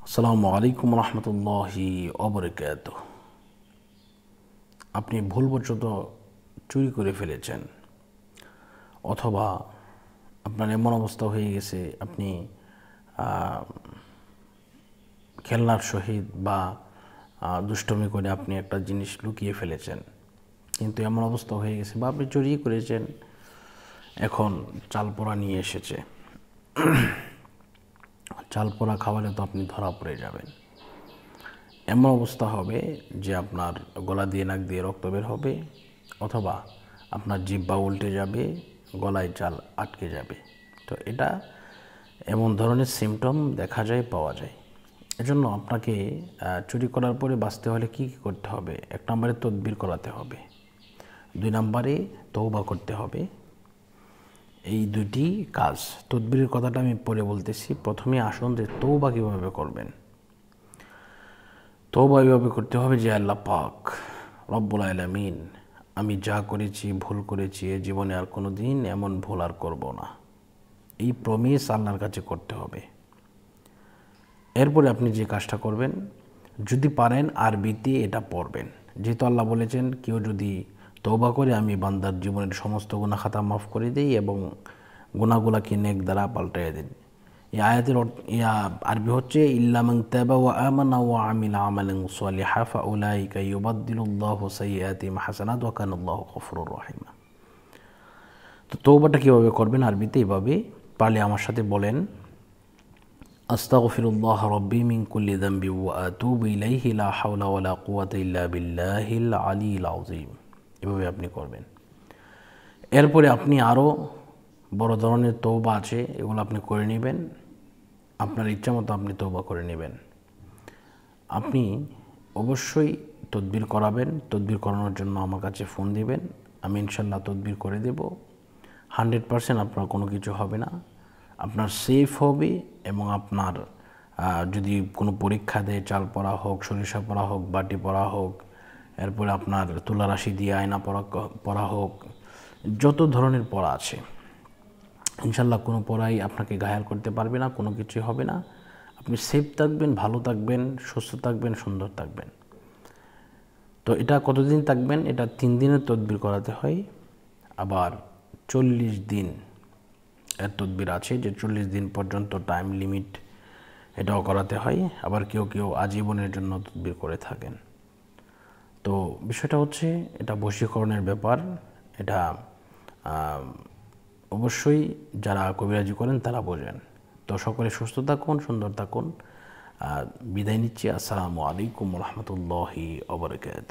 আসসালামু আলাইকুম রহমতুল্লাহি ওবরাকাতুহ। আপনি ভুলবশত চুরি করে ফেলেছেন, অথবা আপনার এমন অবস্থা হয়ে গেছে আপনি খেলনার সহিত বা দুষ্টমি করে আপনি একটা জিনিস লুকিয়ে ফেলেছেন, কিন্তু এমন অবস্থা হয়ে গেছে বা আপনি চুরি করেছেন, এখন চালপোড়া নিয়ে এসেছে। চালপোড়া খাওয়ালে তো আপনি ধরা পড়ে যাবেন। এমন অবস্থা হবে যে আপনার গলা দিয়ে নাক দিয়ে রক্ত বের হবে, অথবা আপনার জিহ্বা উল্টে যাবে, গলায় চাল আটকে যাবে। তো এটা এমন ধরনের সিমটম দেখা যায়, পাওয়া যায়। এজন্য আপনাকে চুরি করার পরে বাঁচতে হলে কী কী করতে হবে? 1 নম্বরে তদবির করাতে হবে, 2 নম্বরে তওবা করতে হবে। এই দুটি কাজ, তদবিরের কথাটা আমি পরে বলতেছি। প্রথমে আসুন যে তওবা কীভাবে করবেন। তওবা এইভাবে করতে হবে যে, আল্লাহ পাক রব্বুল আলামিন, আমি যা করেছি, ভুল করেছি, এ জীবনে আর কোনো দিন এমন ভুল আর করব না। এই প্রমিস আল্লাহর কাছে করতে হবে। এরপরে আপনি যে কাজটা করবেন, যদি পারেন আরবিতে এটা পড়বেন। যেহেতু আল্লাহ বলেছেন, কেউ যদি তওবা করে আমি বান্দার জীবনের সমস্ত গুনাহ খাতা মাফ করে দিই এবং গুনাহগুলাকে নেক দ্বারা পাল্টাইয়া দিন। এই আয়াতের আরবি হচ্ছে, ইল্লা মান তাবা ওয়া আমানা ওয়া আমিলা আমালান সালিহা ফাউলাইকা ইউবাদদিলুল্লাহু সাইয়্যাতিহিম হাসানাত ওয়া কানাল্লাহু গফুরুর রহিম। তো তওবাটা কীভাবে করবেন আরবিতে? এভাবে পারলে আমার সাথে বলেন, আস্তাগফিরুল্লাহ রাব্বি মিন কুল্লি যামবি ওয়া আতুবু ইলাইহি লা হাওলা ওয়ালা কুওয়াতা ইল্লা বিল্লাহিল আলিয়্যিল আযীম। এভাবে আপনি করবেন। এরপরে আপনি আরও বড় ধরনের তওবা আছে, এগুলো আপনি করে নেবেন। আপনার ইচ্ছা মতো আপনি তওবা করে নেবেন। আপনি অবশ্যই তদবির করাবেন। তদবির করানোর জন্য আমার কাছে ফোন দিবেন, আমি ইনশাল্লাহ তদবির করে দেব। 100% আপনার কোনো কিছু হবে না, আপনার সেফ হবে। এবং আপনার যদি কোনো পরীক্ষা দেয়, চাল পড়া হোক, সরিষা পড়া হোক, বাটি পড়া হোক, এরপরে আপনার তুলা রাশি দিয়ে আয়না পড়া হোক, যত ধরনের পড়া আছে, ইনশাল্লাহ কোনো পড়াই আপনাকে ঘায়াল করতে পারবে না, কোনো কিছুই হবে না। আপনি সেফ থাকবেন, ভালো থাকবেন, সুস্থ থাকবেন, সুন্দর থাকবেন। তো এটা কতদিন থাকবেন? এটা 3 দিনের তদবির করাতে হয়। আবার 40 দিন এর তদবির আছে, যে 40 দিন পর্যন্ত টাইম লিমিট, এটাও করাতে হয়। আবার কেউ কেউ আজীবনের জন্য তদবির করে থাকেন। তো বিষয়টা হচ্ছে, এটা বশীকরণের ব্যাপার। এটা অবশ্যই যারা কবিরাজি করেন তারা বোঝেন। তো সকলে সুস্থ থাকুন, সুন্দর থাকুন। বিদায় নিচ্ছি। আসসালামু আলাইকুম রহমতুল্লাহি ওয়া বারাকাতুহু।